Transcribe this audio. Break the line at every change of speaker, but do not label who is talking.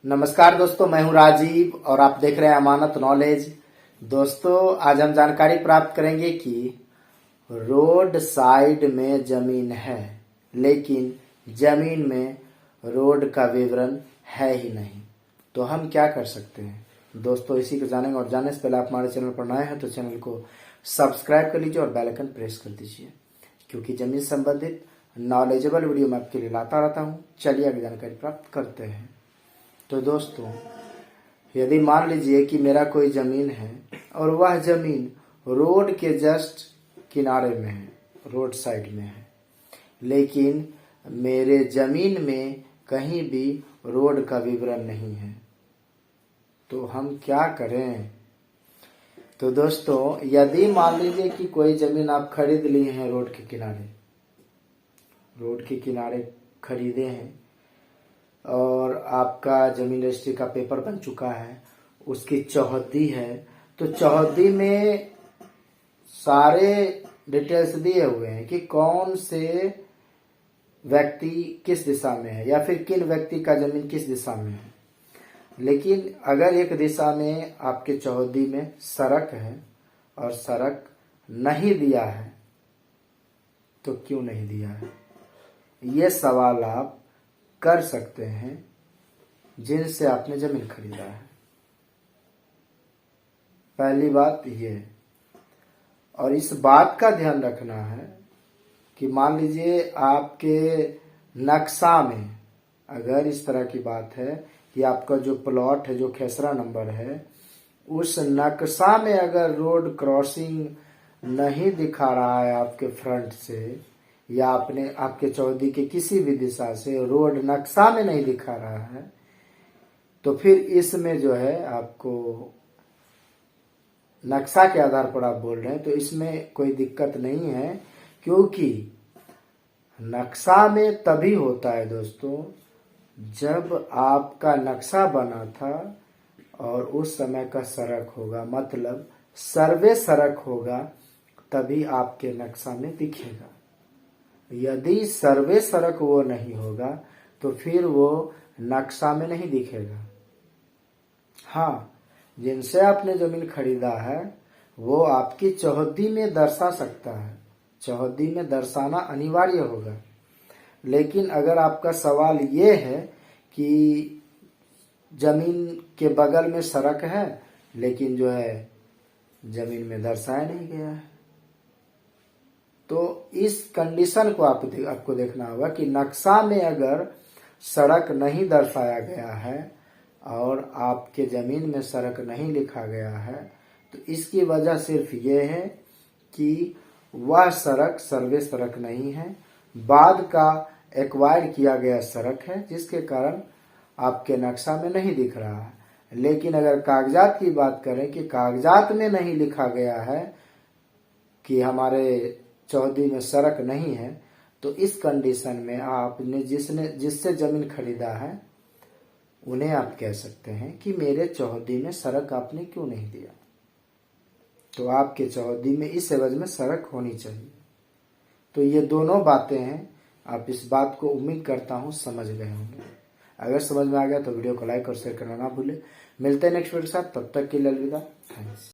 नमस्कार दोस्तों, मैं हूं राजीव और आप देख रहे हैं अमानत नॉलेज। दोस्तों, आज हम जानकारी प्राप्त करेंगे कि रोड साइड में जमीन है लेकिन जमीन में रोड का विवरण है ही नहीं, तो हम क्या कर सकते हैं दोस्तों, इसी को जानेंगे। और जानने से पहले आप हमारे चैनल पर नए हैं तो चैनल को सब्सक्राइब कर लीजिए और बेल आइकन प्रेस कर दीजिए, क्योंकि जमीन संबंधित नॉलेजेबल वीडियो मैं आपके लिए लाता रहता हूं। चलिए आगे जानकारी प्राप्त करते हैं। तो दोस्तों, यदि मान लीजिए कि मेरा कोई जमीन है और वह जमीन रोड के जस्ट किनारे में है, रोड साइड में है, लेकिन मेरे जमीन में कहीं भी रोड का विवरण नहीं है, तो हम क्या करें। तो दोस्तों, यदि मान लीजिए कि कोई जमीन आप खरीद ली है रोड के किनारे, रोड के किनारे खरीदे हैं और आपका जमीन रजिस्ट्री का पेपर बन चुका है, उसकी चौहद्दी है, तो चौहद्दी में सारे डिटेल्स दिए हुए हैं कि कौन से व्यक्ति किस दिशा में है या फिर किन व्यक्ति का जमीन किस दिशा में है। लेकिन अगर एक दिशा में आपके चौहद्दी में सड़क है और सड़क नहीं दिया है, तो क्यों नहीं दिया है, ये सवाल आप कर सकते हैं जिनसे आपने जमीन खरीदा है। पहली बात ये, और इस बात का ध्यान रखना है कि मान लीजिए आपके नक्शा में अगर इस तरह की बात है कि आपका जो प्लॉट है, जो खेसरा नंबर है, उस नक्शा में अगर रोड क्रॉसिंग नहीं दिखा रहा है आपके फ्रंट से, या आपने आपके चौहद्दी के किसी भी दिशा से रोड नक्शा में नहीं दिखा रहा है, तो फिर इसमें जो है आपको नक्शा के आधार पर आप बोल रहे हैं तो इसमें कोई दिक्कत नहीं है, क्योंकि नक्शा में तभी होता है दोस्तों जब आपका नक्शा बना था और उस समय का सड़क होगा, मतलब सर्वे सड़क होगा, तभी आपके नक्शा में दिखेगा। यदि सर्वे सड़क वो नहीं होगा तो फिर वो नक्शा में नहीं दिखेगा। हाँ, जिनसे आपने जमीन खरीदा है वो आपकी चौहद्दी में दर्शा सकता है, चौहद्दी में दर्शाना अनिवार्य होगा। लेकिन अगर आपका सवाल ये है कि जमीन के बगल में सड़क है लेकिन जो है जमीन में दर्शाया नहीं गया है, तो इस कंडीशन को आपको देखना होगा कि नक्शा में अगर सड़क नहीं दर्शाया गया है और आपके जमीन में सड़क नहीं लिखा गया है, तो इसकी वजह सिर्फ ये है कि वह सड़क सर्वे सड़क नहीं है, बाद का एक्वायर किया गया सड़क है, जिसके कारण आपके नक्शा में नहीं दिख रहा है। लेकिन अगर कागजात की बात करें कि कागजात में नहीं लिखा गया है कि हमारे चौहद्दी में सड़क नहीं है, तो इस कंडीशन में आपने जिससे जमीन खरीदा है उन्हें आप कह सकते हैं कि मेरे चौहद्दी में सड़क आपने क्यों नहीं दिया, तो आपके चौहद्दी में इस एवज में सड़क होनी चाहिए। तो ये दोनों बातें हैं, आप इस बात को उम्मीद करता हूं समझ गए होंगे। अगर समझ में आ गया तो वीडियो को लाइक और शेयर करना ना भूले। मिलते हैं नेक्स्ट वीडियो के साथ, तब तक के लिए अलविदा। थैंक्स।